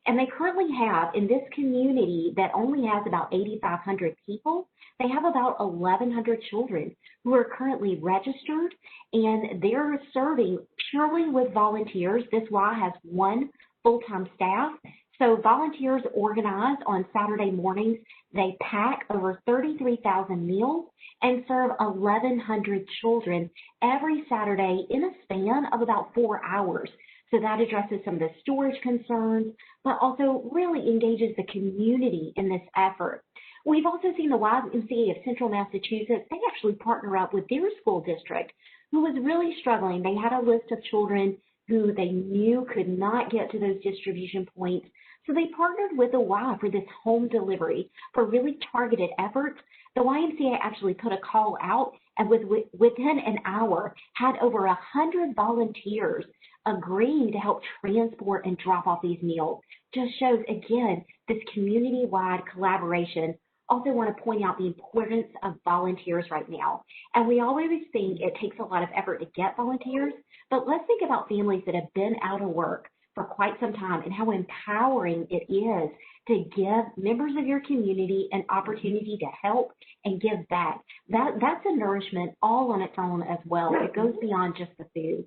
And they currently have, in this community that only has about 8,500 people, they have about 1,100 children who are currently registered, and they're serving purely with volunteers. This Y has 1 full-time staff. So volunteers organize on Saturday mornings. They pack over 33,000 meals and serve 1,100 children every Saturday in a span of about 4 hours. So that addresses some of the storage concerns, but also really engages the community in this effort. We've also seen the YMCA of Central Massachusetts. They actually partner up with their school district, who was really struggling. They had a list of children who they knew could not get to those distribution points. So they partnered with the Y for this home delivery for really targeted efforts. The YMCA actually put a call out, and within an hour had over 100 volunteers agreeing to help transport and drop off these meals. Just shows, again, this community-wide collaboration. Also want to point out the importance of volunteers right now. And we always think it takes a lot of effort to get volunteers, but let's think about families that have been out of work for quite some time and how empowering it is to give members of your community an opportunity to help and give back. That's a nourishment all on its own as well. It goes beyond just the food.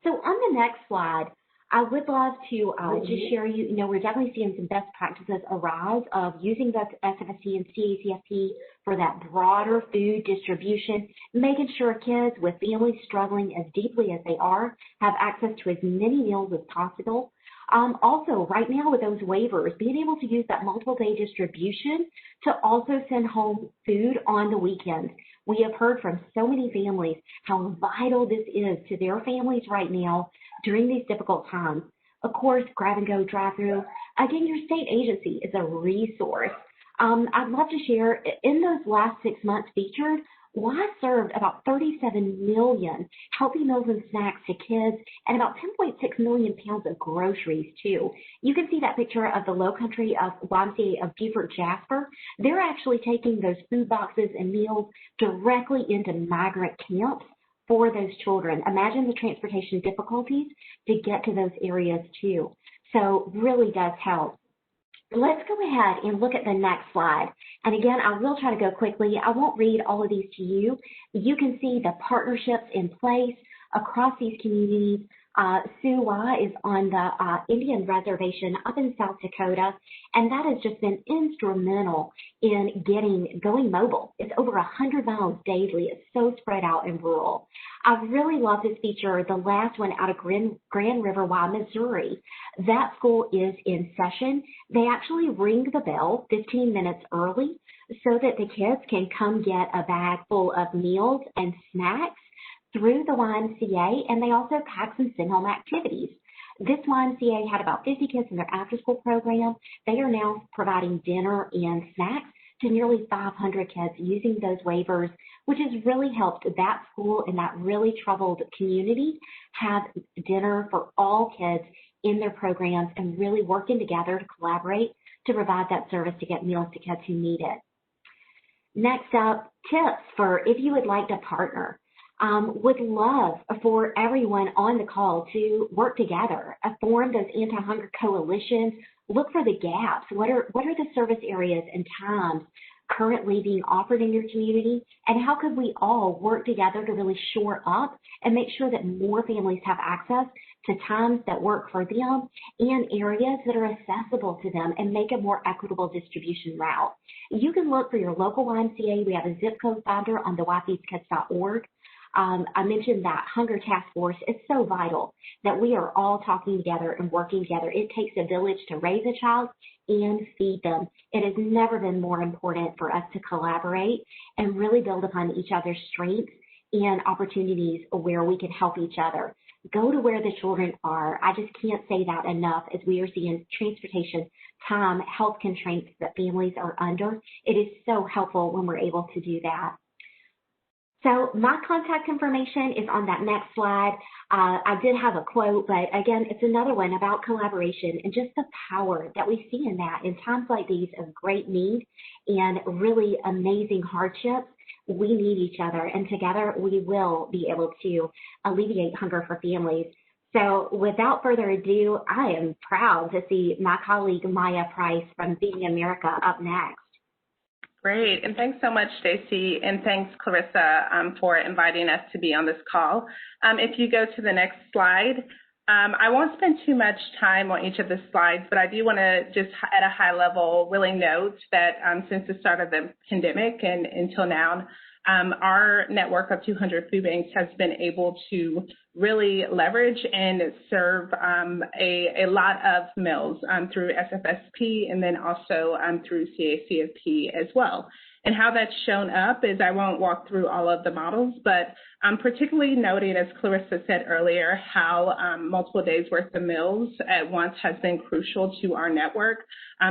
So on the next slide, I would love to just share we're definitely seeing some best practices arise of using the SFST and CACFP for that broader food distribution, making sure kids with families struggling as deeply as they are have access to as many meals as possible. Also, right now with those waivers, being able to use that multiple day distribution to also send home food on the weekends. We have heard from so many families how vital this is to their families right now during these difficult times. Of course, grab and go drive-through. Again, your state agency is a resource. I'd love to share, in those last 6 months featured, Y served about 37 million healthy meals and snacks to kids and about 10.6 million pounds of groceries, too. You can see that picture of the Low Country of YMCA of Beaufort Jasper. They're actually taking those food boxes and meals directly into migrant camps for those children. Imagine the transportation difficulties to get to those areas, too. So really does help. Let's go ahead and look at the next slide. And again, I will try to go quickly. I won't read all of these to you. You can see the partnerships in place across these communities. Sioux Y is on the Indian reservation up in South Dakota, and that has just been instrumental in going mobile. It's over 100 miles daily. It's so spread out and rural. I really love this feature, the last one out of Grand River Y, Missouri. That school is in session. They actually ring the bell 15 minutes early so that the kids can come get a bag full of meals and snacks through the YMCA, and they also pack some send-home activities. This YMCA had about 50 kids in their after-school program. They are now providing dinner and snacks to nearly 500 kids using those waivers, which has really helped that school in that really troubled community have dinner for all kids in their programs and really working together to collaborate to provide that service to get meals to kids who need it. Next up, tips for if you would like to partner. Would love for everyone on the call to work together, form those anti-hunger coalitions, look for the gaps. What are the service areas and times currently being offered in your community, and how could we all work together to really shore up and make sure that more families have access to times that work for them and areas that are accessible to them and make a more equitable distribution route. You can look for your local YMCA. We have a zip code finder on the yfeedskids.org. I mentioned that Hunger Task Force. It's so vital that we are all talking together and working together. It takes a village to raise a child and feed them. It has never been more important for us to collaborate and really build upon each other's strengths and opportunities where we can help each other. Go to where the children are. I just can't say that enough as we are seeing transportation, time, health constraints that families are under. It is so helpful when we're able to do that. So my contact information is on that next slide. I did have a quote, but again, it's another one about collaboration and just the power that we see in that in times like these of great need and really amazing hardships. We need each other, and together we will be able to alleviate hunger for families. So without further ado, I am proud to see my colleague Maya Price from Feeding America up next. Great, and thanks so much, Stacy, and thanks, Clarissa, for inviting us to be on this call. If you go to the next slide, I won't spend too much time on each of the slides, but I do want to just at a high level really note that since the start of the pandemic and until now, our network of 200 food banks has been able to really leverage and serve a lot of meals through SFSP and then also through CACFP as well. And how that's shown up is I won't walk through all of the models, but particularly noting, as Clarissa said earlier, how multiple days worth of meals at once has been crucial to our network.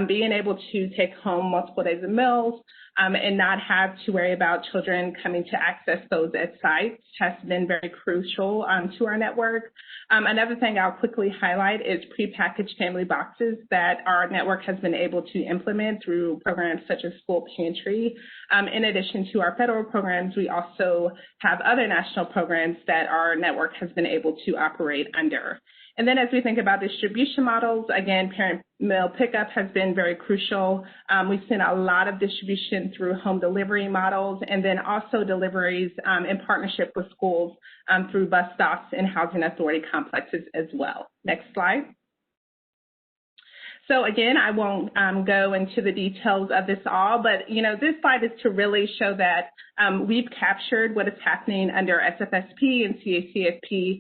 Being able to take home multiple days of meals and not have to worry about children coming to access those at sites has been very crucial to our network. Another thing I'll quickly highlight is prepackaged family boxes that our network has been able to implement through programs such as School Pantry. In addition to our federal programs, we also have other national programs that our network has been able to operate under. And then as we think about distribution models, again, parent meal pickup has been very crucial. We've seen a lot of distribution through home delivery models, and then also deliveries in partnership with schools through bus stops and housing authority complexes as well. Next slide. So again, I won't go into the details of this all, but this slide is to really show that we've captured what is happening under SFSP and CACFP.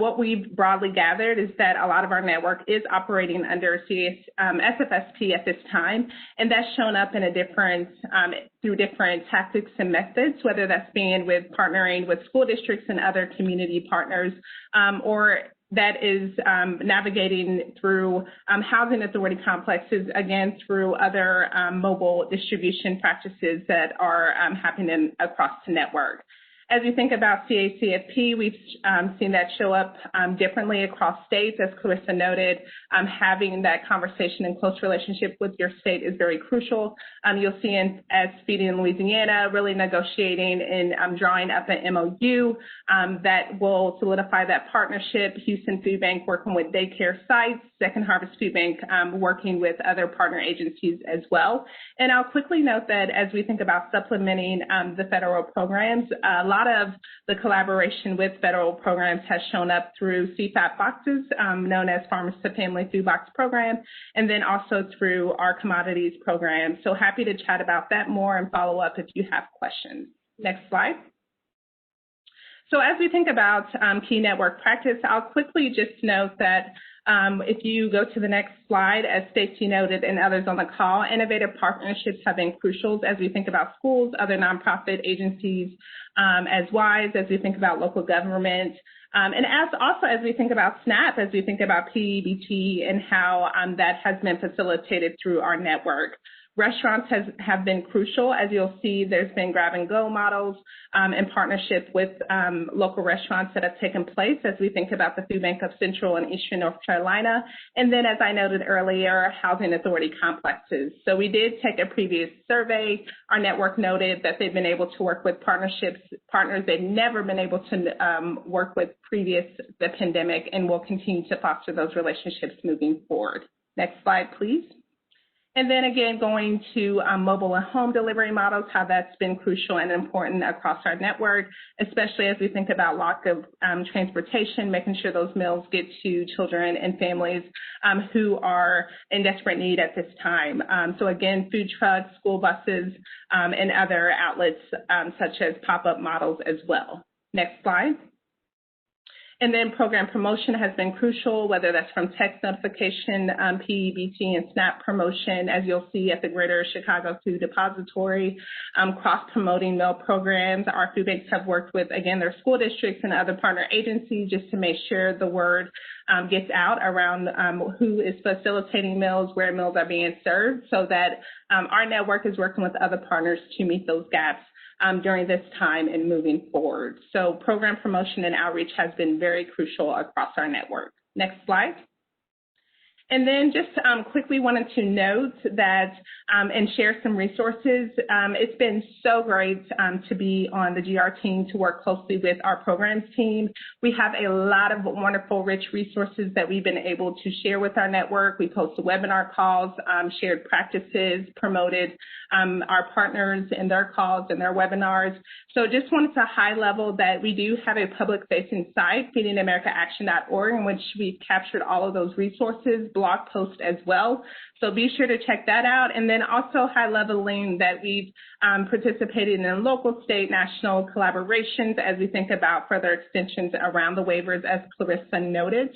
What we've broadly gathered is that a lot of our network is operating under SFSP at this time, and that's shown up in a difference through different tactics and methods, whether that's being with partnering with school districts and other community partners, or that is navigating through housing authority complexes, again, through other mobile distribution practices that are happening across the network. As we think about CACFP, we've seen that show up differently across states. As Clarissa noted, having that conversation and close relationship with your state is very crucial. You'll see as Feeding in Louisiana, really negotiating and drawing up an MOU that will solidify that partnership. Houston Food Bank working with daycare sites, Second Harvest Food Bank working with other partner agencies as well. And I'll quickly note that as we think about supplementing the federal programs, a lot of the collaboration with federal programs has shown up through CFAP boxes, known as Farmers to Family Food Box Program, and then also through our commodities program. So happy to chat about that more and follow up if you have questions. Next slide. So as we think about key network practice, I'll quickly just note that if you go to the next slide, as Stacey noted and others on the call, innovative partnerships have been crucial as we think about schools, other nonprofit agencies, as WISE, as we think about local government, and also as we think about SNAP, as we think about PEBT and how that has been facilitated through our network. Restaurants have been crucial. As you'll see, there's been grab-and-go models in partnership with local restaurants that have taken place as we think about the Food Bank of Central and Eastern North Carolina. And then, as I noted earlier, housing authority complexes. So we did take a previous survey. Our network noted that they've been able to work with partners they've never been able to work with previous the pandemic, and will continue to foster those relationships moving forward. Next slide, please. And then again, going to mobile and home delivery models, how that's been crucial and important across our network, especially as we think about lack of transportation, making sure those meals get to children and families who are in desperate need at this time. So again, food trucks, school buses, and other outlets such as pop-up models as well. Next slide. And then program promotion has been crucial, whether that's from text notification, PEBT, and SNAP promotion, as you'll see at the Greater Chicago Food Depository, cross-promoting meal programs. Our food banks have worked with, again, their school districts and other partner agencies just to make sure the word gets out around who is facilitating meals, where meals are being served, so that our network is working with other partners to meet those gaps during this time and moving forward. So program promotion and outreach has been very crucial across our network. Next slide. And then just quickly wanted to note that and share some resources. It's been so great to be on the GR team, to work closely with our programs team. We have a lot of wonderful, rich resources that we've been able to share with our network. We posted webinar calls, shared practices, promoted our partners in their calls and their webinars. So just wanted to high level that we do have a public-facing site, feedingamericaaction.org, in which we've captured all of those resources, blog post as well. So be sure to check that out. And then also high leveling that we've participated in local, state, national collaborations as we think about further extensions around the waivers, as Clarissa noted.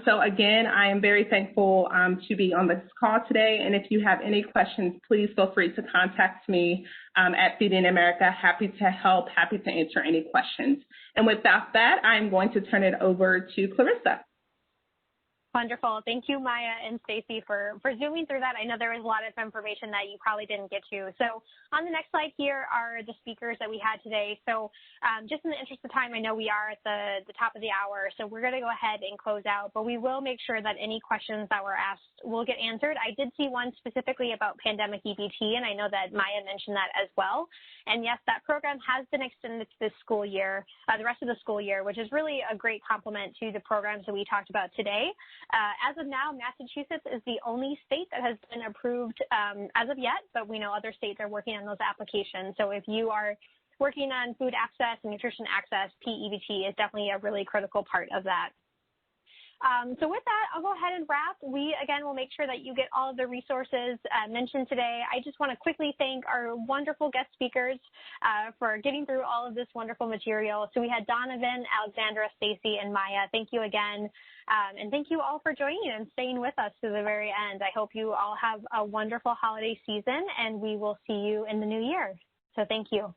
So again, I am very thankful to be on this call today. And if you have any questions, please feel free to contact me at Feeding America. Happy to help, happy to answer any questions. And without that, I'm going to turn it over to Clarissa. Wonderful. Thank you, Maya and Stacy, for zooming through that. I know there was a lot of information that you probably didn't get to. So on the next slide here are the speakers that we had today. So just in the interest of time, I know we are at the top of the hour, so we're going to go ahead and close out, but we will make sure that any questions that were asked will get answered. I did see one specifically about pandemic EBT, and I know that Maya mentioned that as well. And yes, that program has been extended to this school year, the rest of the school year, which is really a great complement to the programs that we talked about today. As of now, Massachusetts is the only state that has been approved as of yet, but we know other states are working on those applications. So if you are working on food access and nutrition access, PEBT is definitely a really critical part of that. So with that, I'll go ahead and wrap. We, again, will make sure that you get all of the resources mentioned today. I just want to quickly thank our wonderful guest speakers for getting through all of this wonderful material. So we had Donovan, Alexandra, Stacy, and Maya. Thank you again. And thank you all for joining and staying with us to the very end. I hope you all have a wonderful holiday season, and we will see you in the new year. So thank you.